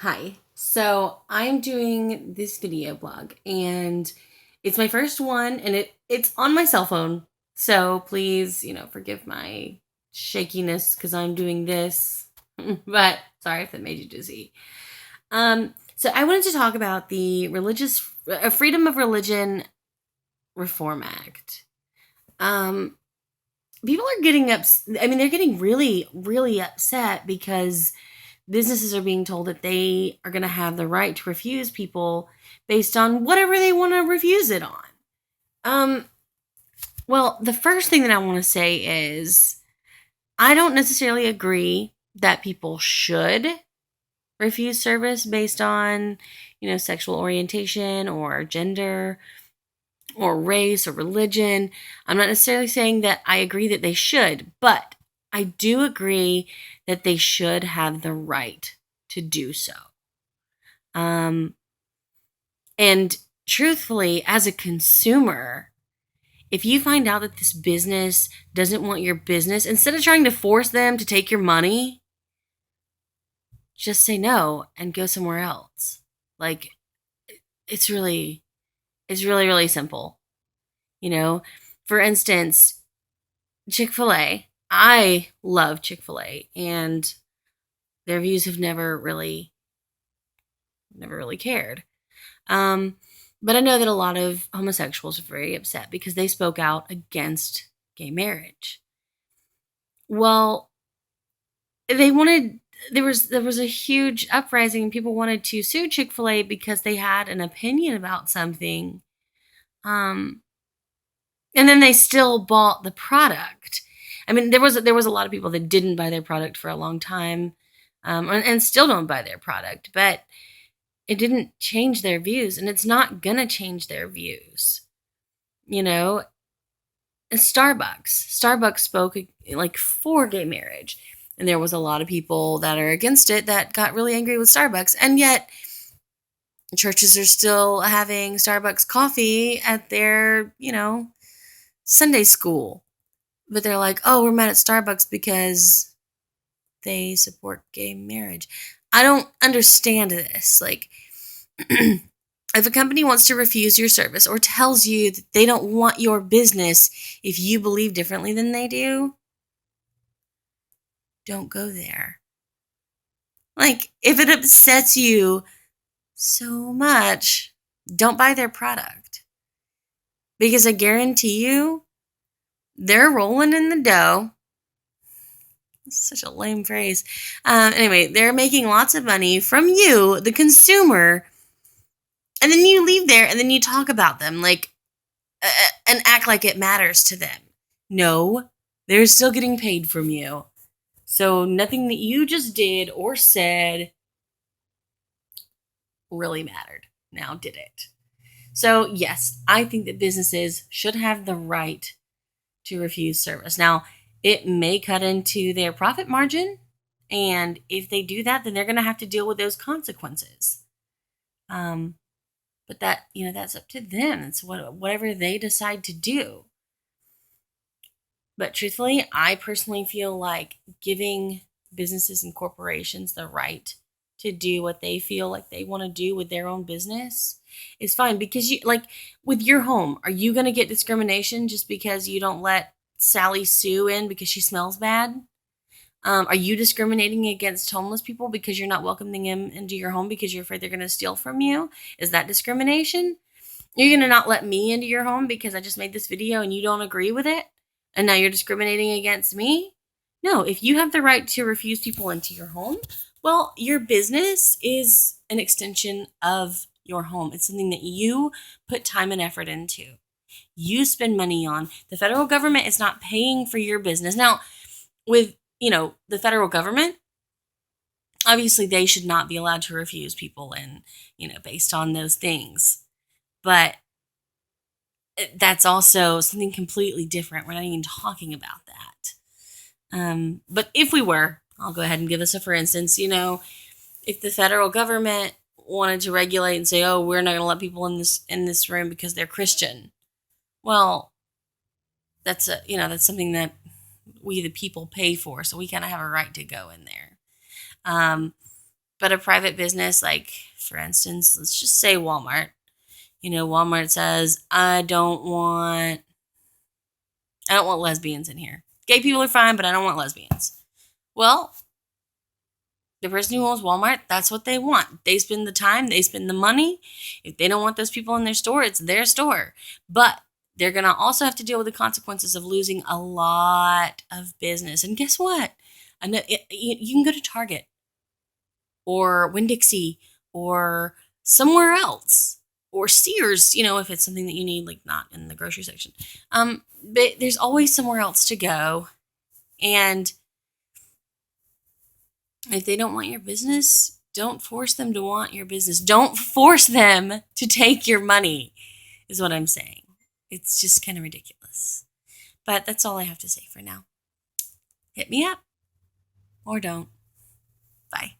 Hi. So I'm doing this video blog and it's my first one and it's on my cell phone. So please, forgive my shakiness because I'm doing this. But sorry if that made you dizzy. So I wanted to talk about the Freedom of Religion Reform Act. Um, People are getting they're getting really, really upset because businesses are being told that they are going to have the right to refuse people based on whatever they want to refuse it on. Um, well, the first thing that I want to say is I don't necessarily agree that people should refuse service based on, sexual orientation or gender or race or religion. I'm not necessarily saying that I agree that they should, but I do agree that they should have the right to do so. Um, and truthfully, as a consumer, if you find out that this business doesn't want your business, instead of trying to force them to take your money, just say no and go somewhere else. Like it's really really simple. You know, for instance, Chick-fil-A. I love Chick-fil-A and their views have never really cared. Um, but I know that a lot of homosexuals are very upset because they spoke out against gay marriage. Well, they wanted there was a huge uprising. People wanted to sue Chick-fil-A because they had an opinion about something. Um, and then they still bought the product. I mean, there was a lot of people that didn't buy their product for a long time, and still don't buy their product. But it didn't change their views, and it's not gonna change their views. You know, Starbucks spoke like for gay marriage, and there was a lot of people that are against it that got really angry with Starbucks, and yet churches are still having Starbucks coffee at their Sunday school, but they're like, oh, we're mad at Starbucks because they support gay marriage. I don't understand this. Like, if a company wants to refuse your service or tells you that they don't want your business if you believe differently than they do, don't go there. Like, if it upsets you so much, don't buy their product. Because I guarantee you, they're rolling in the dough. That's such a lame phrase. Anyway, they're making lots of money from you, the consumer, and then you leave there and then you talk about them like, and act like it matters to them. No, they're still getting paid from you. So nothing that you just did or said really mattered. Now, did it? So, yes, I think that businesses should have the right to refuse service. Now, it may cut into their profit margin. And if they do that, then they're going to have to deal with those consequences. Um, but that's up to them. It's whatever they decide to do. But truthfully, I personally feel like giving businesses and corporations the right to do what they feel like they want to do with their own business is fine because you like with your home, are you going to get discrimination just because you don't let Sally Sue in because she smells bad? Are you discriminating against homeless people because you're not welcoming them into your home because you're afraid they're going to steal from you? Is that discrimination? You're going to not let me into your home because I just made this video and you don't agree with it? And now you're discriminating against me? No, if you have the right to refuse people into your home, well, your business is an extension of your home. It's something that you put time and effort into. You spend money on. The federal government is not paying for your business. Now, with, the federal government, obviously they should not be allowed to refuse people and, based on those things. But that's also something completely different. We're not even talking about that. But if we were, I'll go ahead and give us a for instance. If the federal government wanted to regulate and say, "Oh, we're not going to let people in this room because they're Christian," well, that's something that we the people pay for, so we kind of have a right to go in there. Um, But a private business, like, for instance, let's just say Walmart. Walmart says, I don't want lesbians in here. Gay people are fine, but I don't want lesbians. Well, the person who owns Walmart, that's what they want. They spend the time, they spend the money. If they don't want those people in their store, it's their store. But they're going to also have to deal with the consequences of losing a lot of business. And guess what? You can go to Target or Winn-Dixie or somewhere else, or Sears, if it's something that you need, like not in the grocery section. But there's always somewhere else to go. And if they don't want your business, don't force them to want your business. Don't force them to take your money, is what I'm saying. It's just kind of ridiculous. But that's all I have to say for now. Hit me up or don't. Bye.